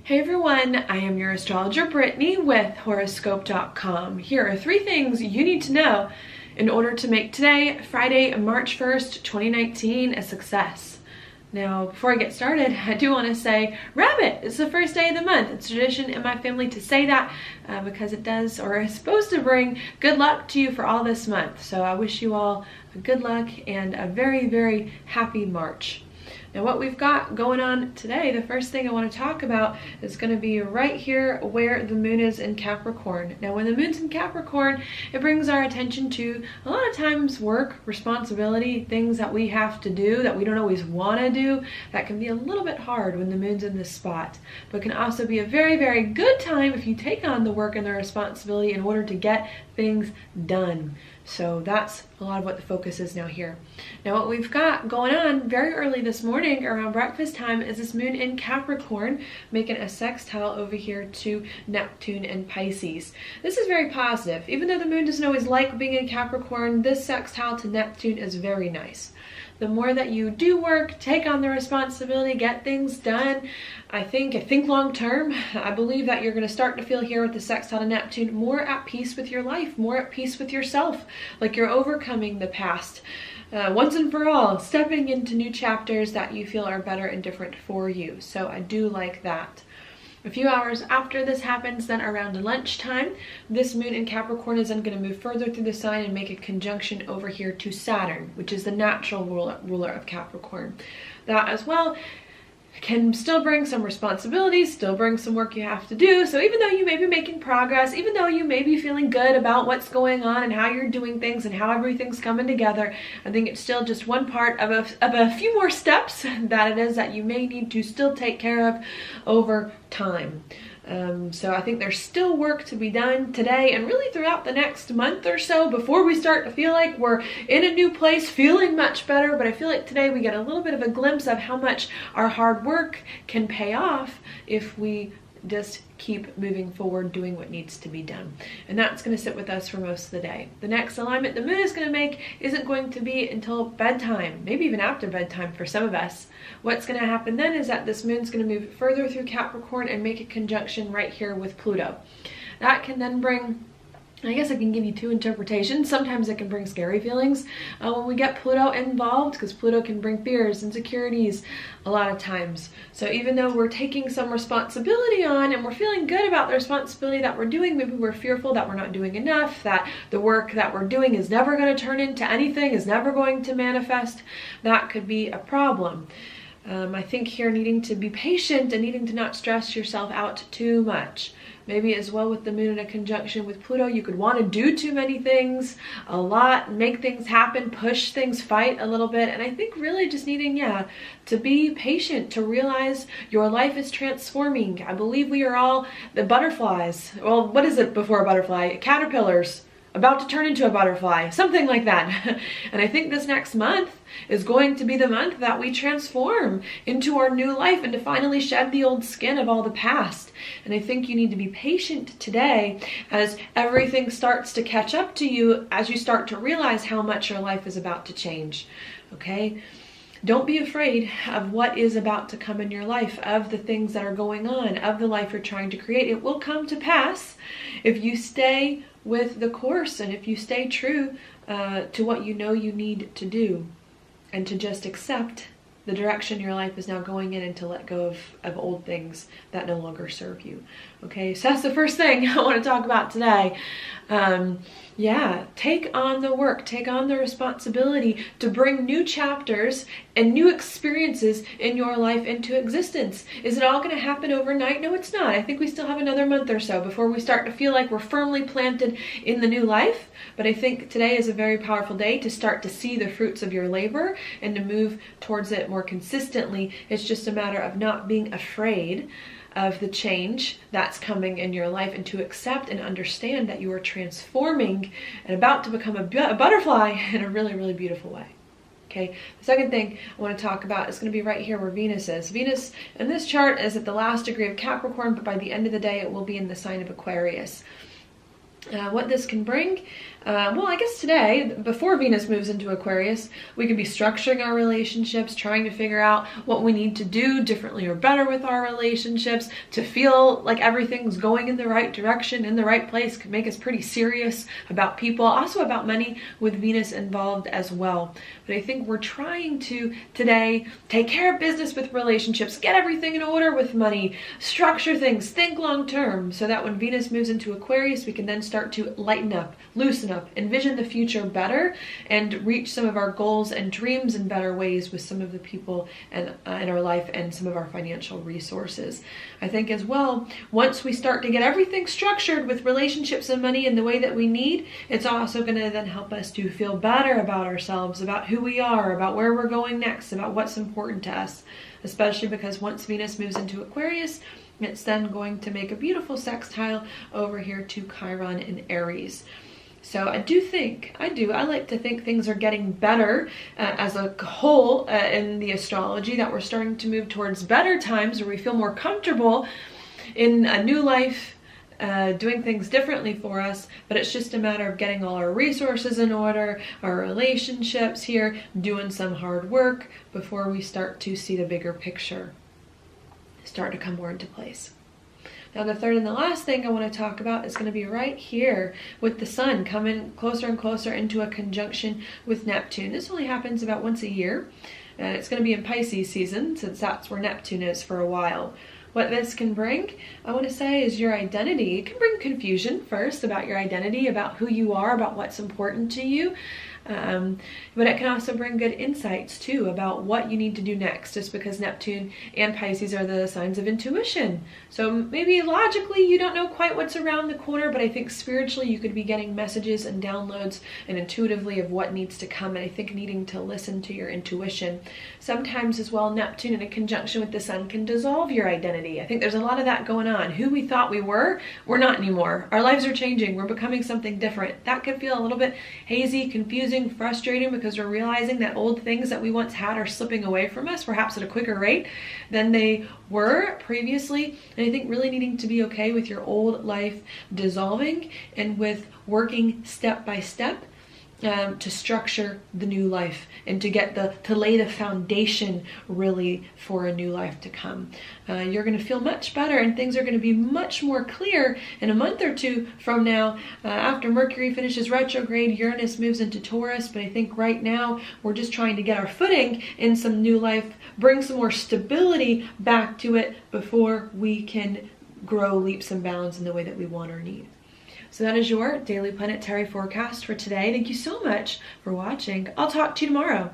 Hey everyone, I am your astrologer Brittany with Horoscope.com. Here are 3 things you need to know in order to make today, Friday, March 1st, 2019, a success. Now, before I get started, I do want to say Rabbit is the first day of the month. It's tradition in my family to say that because it does, or is supposed to bring good luck to you for all this month. So I wish you all good luck and a very, very happy March. Now what we've got going on today, the first thing I want to talk about is going to be right here where the moon is in Capricorn. Now when the moon's in Capricorn, it brings our attention to a lot of times work, responsibility, things that we have to do that we don't always want to do. That can be a little bit hard when the moon's in this spot, but can also be a very, very good time if you take on the work and the responsibility in order to get things done. So that's a lot of what the focus is now here. Now what we've got going on very early this morning around breakfast time is this moon in Capricorn making a sextile over here to Neptune and Pisces. This is very positive. Even though the moon doesn't always like being in Capricorn, this sextile to Neptune is very nice. The more that you do work, take on the responsibility, get things done, I think long term, I believe that you're going to start to feel here with the sextile to Neptune more at peace with your life, more at peace with yourself, like you're overcoming the past once and for all, stepping into new chapters that you feel are better and different for you. So I do like that. A few hours after this happens, then around lunchtime, this moon in Capricorn is then going to move further through the sign and make a conjunction over here to Saturn, which is the natural ruler of Capricorn. That as well can still bring some responsibilities, still bring some work you have to do. So even though you may be making progress, even though you may be feeling good about what's going on and how you're doing things and how everything's coming together, I think it's still just one part of a few more steps that it is that you may need to still take care of over time. So I think there's still work to be done today and really throughout the next month or so before we start to feel like we're in a new place, feeling much better. But I feel like today we get a little bit of a glimpse of how much our hard work can pay off if we just keep moving forward, doing what needs to be done. And that's going to sit with us for most of the day. The next alignment the moon is going to make isn't going to be until bedtime, maybe even after bedtime for some of us. What's going to happen then is that this moon's going to move further through Capricorn and make a conjunction right here with Pluto. That can then bring, I guess I can give you 2 interpretations. Sometimes it can bring scary feelings when we get Pluto involved, because Pluto can bring fears, insecurities a lot of times. So even though we're taking some responsibility on and we're feeling good about the responsibility that we're doing, maybe we're fearful that we're not doing enough, that the work that we're doing is never going to turn into anything, is never going to manifest, that could be a problem. I think here needing to be patient and needing to not stress yourself out too much. Maybe as well with the moon in a conjunction with Pluto, you could want to do too many things, a lot, make things happen, push things, fight a little bit. And I think really just needing, to be patient, to realize your life is transforming. I believe we are all the butterflies. Well, what is it before a butterfly? Caterpillars. About to turn into a butterfly, something like that. And I think this next month is going to be the month that we transform into our new life and to finally shed the old skin of all the past. And I think you need to be patient today as everything starts to catch up to you, as you start to realize how much your life is about to change, okay? Don't be afraid of what is about to come in your life, of the things that are going on, of the life you're trying to create. It will come to pass if you stay with the course and if you stay true to what you know you need to do, and to just accept the direction your life is now going in and to let go of old things that no longer serve you. Okay, so that's the first thing I want to talk about today. Take on the work, take on the responsibility to bring new chapters and new experiences in your life into existence. Is it all going to happen overnight? No, it's not. I think we still have another month or so before we start to feel like we're firmly planted in the new life. But I think today is a very powerful day to start to see the fruits of your labor and to move towards it more consistently. It's just a matter of not being afraid of the change that's coming in your life and to accept and understand that you are transforming and about to become a butterfly in a really, really beautiful way. Okay, the second thing I want to talk about is going to be right here where Venus is. Venus in this chart is at the last degree of Capricorn, but by the end of the day it will be in the sign of Aquarius. What this can bring, well, I guess today, before Venus moves into Aquarius, we can be structuring our relationships, trying to figure out what we need to do differently or better with our relationships to feel like everything's going in the right direction, in the right place. Can make us pretty serious about people, also about money with Venus involved as well. But I think we're trying to today take care of business with relationships, get everything in order with money, structure things, think long term, so that when Venus moves into Aquarius, we can then start to lighten up, loosen up, envision the future better, and reach some of our goals and dreams in better ways with some of the people in our life and some of our financial resources. I think as well, once we start to get everything structured with relationships and money in the way that we need, it's also going to then help us to feel better about ourselves, about who we are, about where we're going next, about what's important to us, especially because once Venus moves into Aquarius, it's then going to make a beautiful sextile over here to Chiron in Aries. So I like to think things are getting better as a whole in the astrology, that we're starting to move towards better times where we feel more comfortable in a new life, doing things differently for us, but it's just a matter of getting all our resources in order, our relationships here, doing some hard work before we start to see the bigger picture start to come more into place. Now the third and the last thing I want to talk about is going to be right here with the sun coming closer and closer into a conjunction with Neptune. This only happens about once a year, and it's going to be in Pisces season, since that's where Neptune is for a while. What this can bring, I want to say, is your identity. It can bring confusion first about your identity, about who you are, about what's important to you. But it can also bring good insights too about what you need to do next, just because Neptune and Pisces are the signs of intuition. So maybe logically you don't know quite what's around the corner, but I think spiritually you could be getting messages and downloads and intuitively of what needs to come, and I think needing to listen to your intuition. Sometimes as well, Neptune in a conjunction with the sun can dissolve your identity. I think there's a lot of that going on. Who we thought we were, we're not anymore. Our lives are changing. We're becoming something different. That can feel a little bit hazy, confusing, frustrating, because we're realizing that old things that we once had are slipping away from us, perhaps at a quicker rate than they were previously. And I think really needing to be okay with your old life dissolving and with working step by step to structure the new life and to lay the foundation really for a new life to come. You're going to feel much better, and things are going to be much more clear in a month or two from now, after Mercury finishes retrograde, Uranus moves into Taurus. But I think right now we're just trying to get our footing in some new life, bring some more stability back to it before we can grow leaps and bounds in the way that we want or need. So that is your daily planetary forecast for today. Thank you so much for watching. I'll talk to you tomorrow.